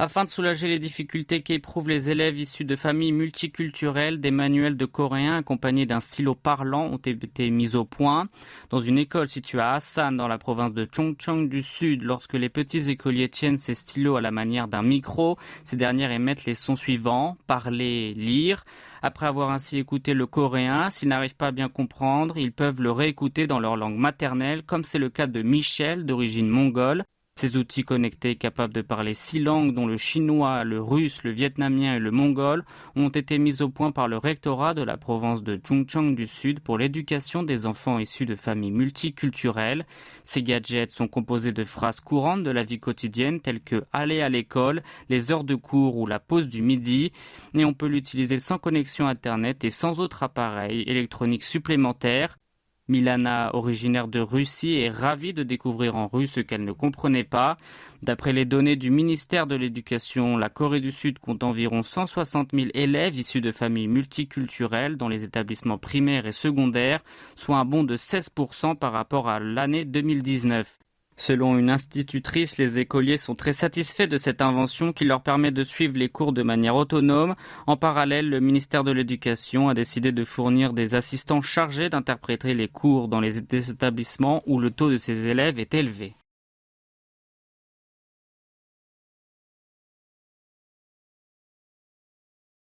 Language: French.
Afin de soulager les difficultés qu'éprouvent les élèves issus de familles multiculturelles, des manuels de coréen accompagnés d'un stylo parlant ont été mis au point. Dans une école située à Asan, dans la province de Chongcheong du Sud, lorsque les petits écoliers tiennent ces stylos à la manière d'un micro, ces dernières émettent les sons suivants: parler, lire. Après avoir ainsi écouté le coréen, s'ils n'arrivent pas à bien comprendre, ils peuvent le réécouter dans leur langue maternelle, comme c'est le cas de Michel, d'origine mongole. Ces outils connectés capables de parler 6 langues, dont le chinois, le russe, le vietnamien et le mongol, ont été mis au point par le rectorat de la province de Chungcheong du Sud pour l'éducation des enfants issus de familles multiculturelles. Ces gadgets sont composés de phrases courantes de la vie quotidienne telles que aller à l'école, les heures de cours ou la pause du midi, et on peut l'utiliser sans connexion Internet et sans autre appareil électronique supplémentaire. Milana, originaire de Russie, est ravie de découvrir en russe ce qu'elle ne comprenait pas. D'après les données du ministère de l'Éducation, la Corée du Sud compte environ 160 000 élèves issus de familles multiculturelles dans les établissements primaires et secondaires, soit un bond de 16% par rapport à l'année 2019. Selon une institutrice, les écoliers sont très satisfaits de cette invention qui leur permet de suivre les cours de manière autonome. En parallèle, le ministère de l'Éducation a décidé de fournir des assistants chargés d'interpréter les cours dans les établissements où le taux de ces élèves est élevé.